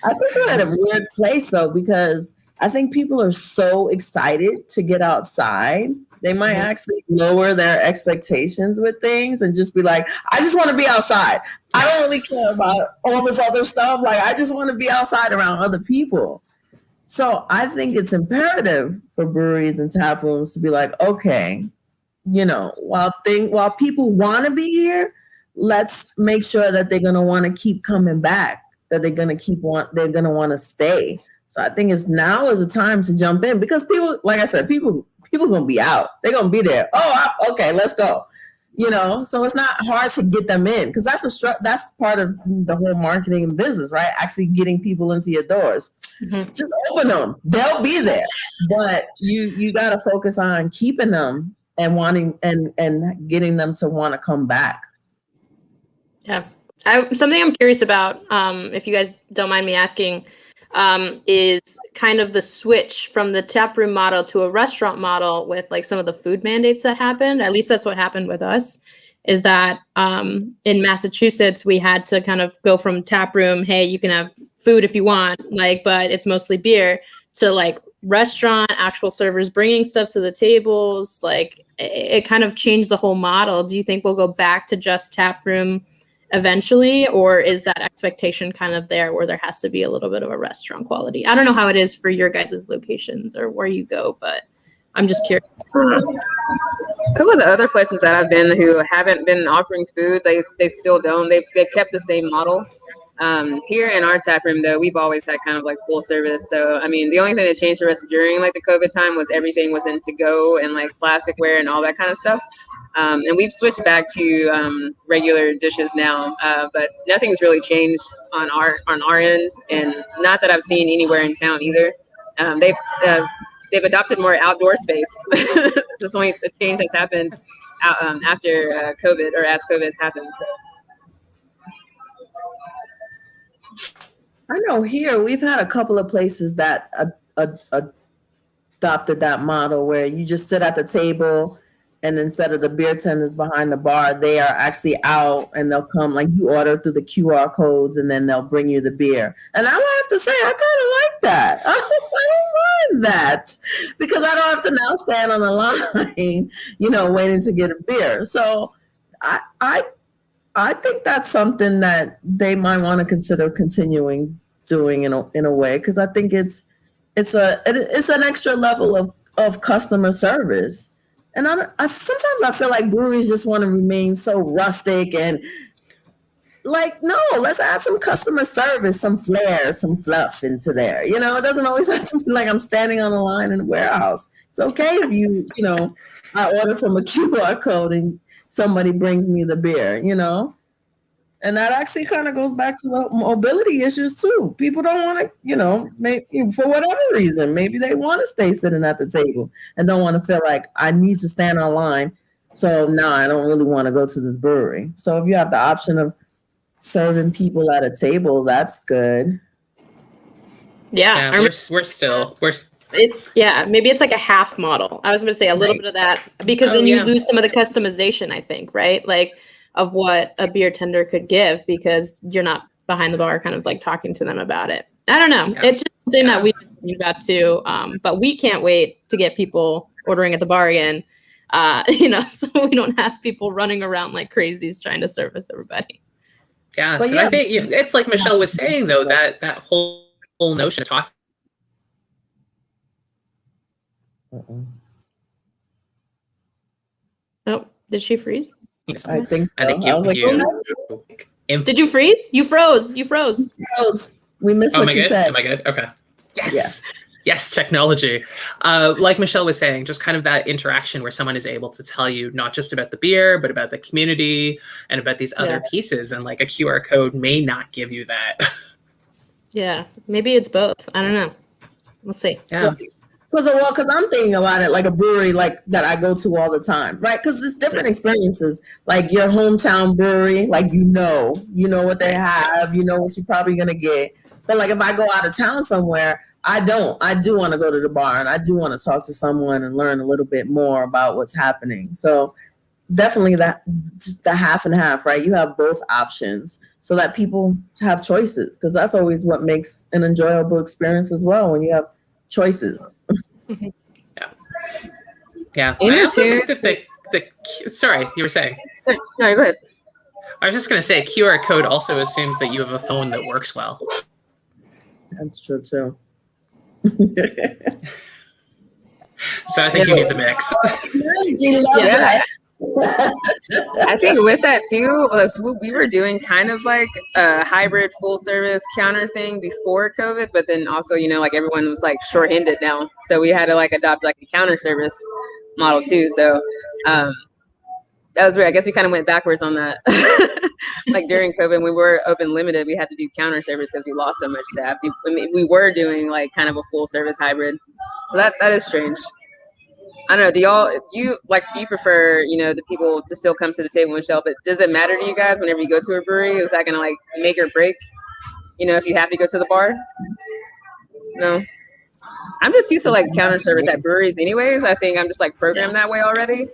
I think we're at a weird place though, because I think people are so excited to get outside. They might actually lower their expectations with things and just be like, I just want to be outside. I don't really care about all this other stuff. Like, I just want to be outside around other people. So I think it's imperative for breweries and tap rooms to be like, okay, you know, while people want to be here, let's make sure that they're going to want to keep coming back, that they're going to want to stay. So I think now is the time to jump in because people, like I said, people going to be out. They're going to be there. Oh, okay, let's go. So it's not hard to get them in, because that's part of the whole marketing business, right? Actually getting people into your doors. Just open them, they'll be there. But you got to focus on keeping them and wanting and getting them to want to come back. Yeah. Something I'm curious about, if you guys don't mind me asking, is kind of the switch from the taproom model to a restaurant model with like some of the food mandates that happened. At least that's what happened with us, is that in Massachusetts, we had to kind of go from taproom, hey, you can have food if you want, like, but it's mostly beer, to like restaurant, actual servers bringing stuff to the tables. Like it kind of changed the whole model. Do you think we'll go back to just taproom eventually, or is that expectation kind of there where there has to be a little bit of a restaurant quality? I don't know how it is for your guys' locations or where you go, but I'm just curious. A couple of the other places that I've been who haven't been offering food, they still don't. They've kept the same model. Here in our tap room, though, we've always had kind of like full service. So, I mean, the only thing that changed for us during like the COVID time was everything was in to go and like plasticware and all that kind of stuff. And we've switched back to regular dishes now, but nothing's really changed on our end, and not that I've seen anywhere in town either. They've adopted more outdoor space. That's only the change has happened after COVID, or as COVID has happened. So. I know here we've had a couple of places that adopted that model where you just sit at the table, and instead of the beer tenders behind the bar, they are actually out, and they'll come, like you order through the QR codes, and then they'll bring you the beer. And I have to say, I kind of like that. I don't mind that, because I don't have to now stand on the line, waiting to get a beer. So I think that's something that they might want to consider continuing doing in a way, because I think it's an extra level of customer service. And sometimes I feel like breweries just want to remain so rustic and like, no, let's add some customer service, some flair, some fluff into there. It doesn't always have to be like I'm standing on a line in a warehouse. It's okay if I order from a QR code and somebody brings me the beer, And that actually kind of goes back to the mobility issues too. People don't want to, maybe for whatever reason, maybe they want to stay sitting at the table and don't want to feel like I need to stand on line. So now I don't really want to go to this brewery. So if you have the option of serving people at a table, that's good. Yeah, maybe it's like a half model. I was going to say a little bit of that, because then you lose some of the customization, I think, right? Like of what a beer tender could give, because you're not behind the bar kind of like talking to them about it. I don't know. Yeah. It's just something that we got to, but we can't wait to get people ordering at the bar again, so we don't have people running around like crazies trying to service everybody. Yeah, but I think it's like Michelle was saying, though, that whole notion of talking. Oh, did she freeze? I think so. I think did you freeze? You froze. You froze. We missed what you said. Am I good? Okay. Yes. Yeah. Yes, technology. Like Michelle was saying, just kind of that interaction where someone is able to tell you not just about the beer, but about the community and about these other pieces. And like a QR code may not give you that. Yeah, maybe it's both. I don't know. We'll see. Yeah. Because I'm thinking about it like a brewery like that I go to all the time, right? Because it's different experiences. Like your hometown brewery, like you know what they have, you know what you're probably gonna get. But like if I go out of town somewhere, I do want to go to the bar, and I do want to talk to someone and learn a little bit more about what's happening. So definitely that just the half and half, right? You have both options so that people have choices, because that's always what makes an enjoyable experience as well, when you have choices. Yeah. I also think that sorry, you were saying. No, go ahead. I was just going to say QR code also assumes that you have a phone that works well. That's true too. So I think you need the mix. I think with that too, we were doing kind of like a hybrid full service counter thing before COVID, but then also, like everyone was like short-handed now. So we had to like adopt like a counter service model too. So That was weird. I guess we kind of went backwards on that. Like during COVID, when we were open limited, we had to do counter service because we lost so much staff. We were doing like kind of a full service hybrid. So that is strange. I don't know. You prefer, the people to still come to the table and show, but does it matter to you guys whenever you go to a brewery? Is that going to like make or break, if you have to go to the bar? No. I'm just used to like counter service at breweries anyways. I think I'm just like programmed that way already.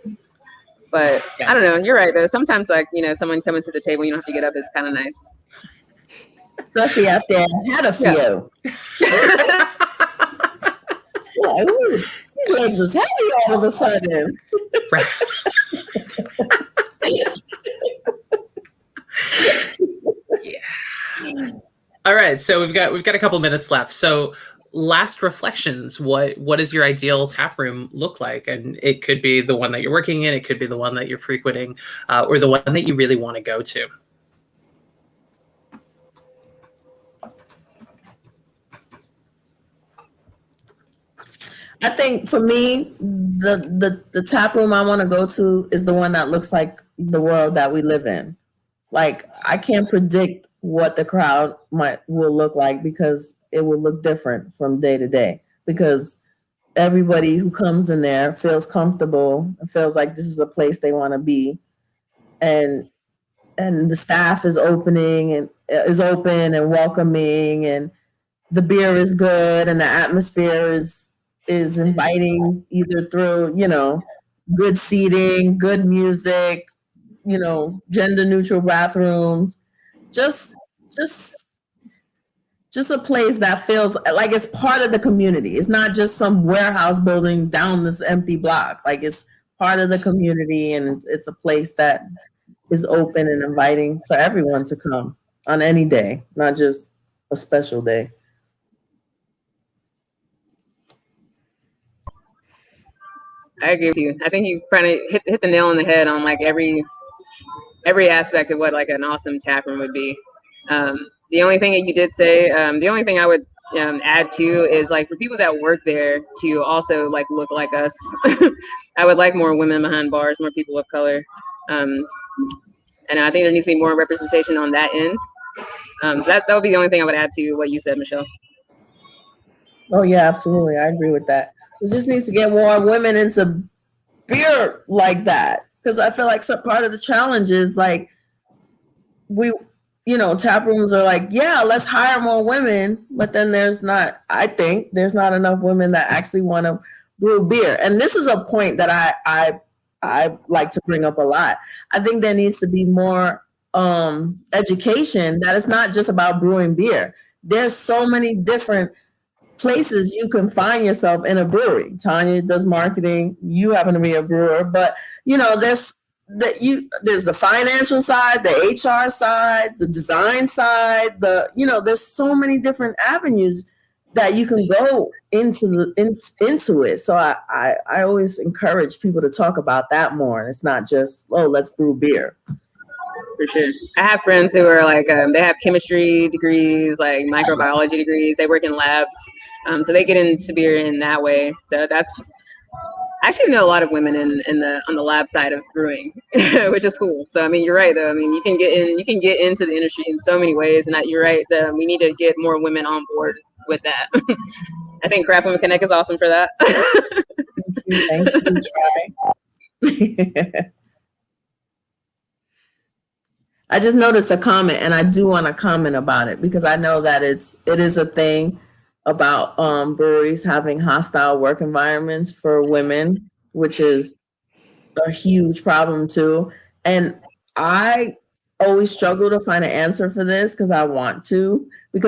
But I don't know. You're right though. Sometimes like, someone coming to the table, you don't have to get up is kind of nice. Especially after I had a few. Like, ooh, these legs was heavy all of a sudden. Yeah. All right. So we've got a couple minutes left. So last reflections, what does your ideal tap room look like? And it could be the one that you're working in, it could be the one that you're frequenting, or the one that you really want to go to. I think for me, the tap room I want to go to is the one that looks like the world that we live in. Like, I can't predict what the crowd will look like because it will look different from day to day, because everybody who comes in there feels comfortable and feels like this is a place they want to be. And the staff is open and welcoming, and the beer is good, and the atmosphere is inviting, either through, good seating, good music, gender neutral bathrooms, just a place that feels like it's part of the community. It's not just some warehouse building down this empty block. Like, it's part of the community, and it's a place that is open and inviting for everyone to come on any day, not just a special day. I agree with you. I think you kind of hit the nail on the head on like every aspect of what like an awesome tap room would be. The only thing that you did say, the only thing I would add to is like for people that work there to also like look like us. I would like more women behind bars, more people of color. And I think there needs to be more representation on that end. So that would be the only thing I would add to what you said, Michelle. Oh yeah, absolutely. I agree with that. We just needs to get more women into beer like that. Because I feel like some part of the challenge is like tap rooms are like, yeah, let's hire more women, but then I think there's not enough women that actually want to brew beer. And this is a point that I like to bring up a lot. I think there needs to be more education that it's not just about brewing beer. There's so many different places you can find yourself in a brewery. Tanya does marketing. You happen to be a brewer, but there's the financial side, the HR side, the design side. There's so many different avenues that you can go into it. So I always encourage people to talk about that more. And it's not just, let's brew beer. For sure. I have friends who are like, they have chemistry degrees, like microbiology degrees. They work in labs. So they get into beer in that way. So I actually know a lot of women on the lab side of brewing, which is cool. So, I mean, you're right though. I mean, you can get into the industry in so many ways, and you're right. We need to get more women on board with that. I think Craft Women Connect is awesome for that. Thank you. I just noticed a comment, and I do want to comment about it because I know that it is a thing about breweries having hostile work environments for women, which is a huge problem too. And I always struggle to find an answer for this because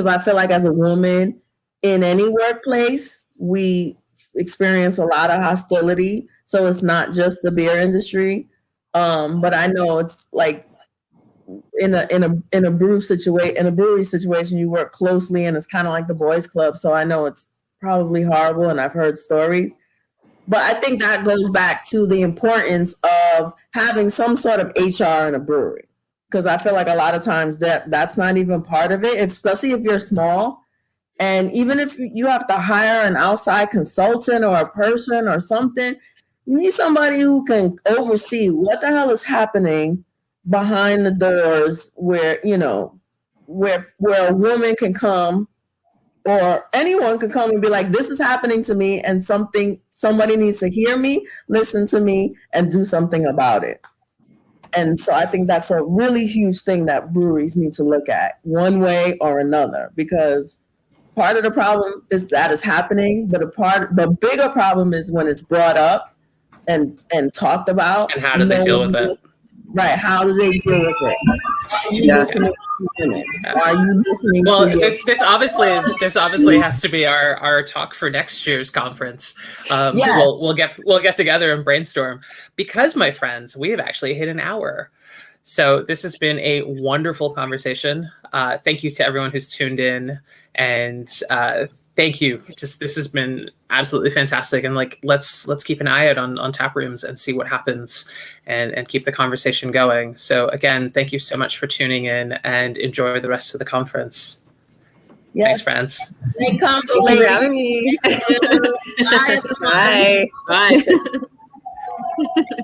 I feel like as a woman in any workplace, we experience a lot of hostility. So it's not just the beer industry. But I know it's like, in a brewery situation, you work closely, and it's kind of like the boys' club. So I know it's probably horrible, and I've heard stories. But I think that goes back to the importance of having some sort of HR in a brewery, because I feel like a lot of times that's not even part of it, especially if you're small. And even if you have to hire an outside consultant or a person or something, You need somebody who can oversee what the hell is happening behind the doors where, where a woman can come or anyone can come and be like, this is happening to me and somebody needs to hear me, listen to me, and do something about it. And so I think that's a really huge thing that breweries need to look at one way or another, because part of the problem is that is happening, but the bigger problem is when it's brought up and talked about. And how do they deal with it? Right. How do they deal with it? Are you listening to women? Are you listening to this obviously has to be our talk for next year's conference. Yes. We'll get together and brainstorm, because, my friends, we have actually hit an hour. So this has been a wonderful conversation. Thank you to everyone who's tuned in, and thank you. This has been absolutely fantastic. And let's keep an eye out on Taprooms and see what happens, and keep the conversation going. So again, thank you so much for tuning in, and enjoy the rest of the conference. Yes. Thanks, friends. Thank you for having me. Bye. Bye. Bye.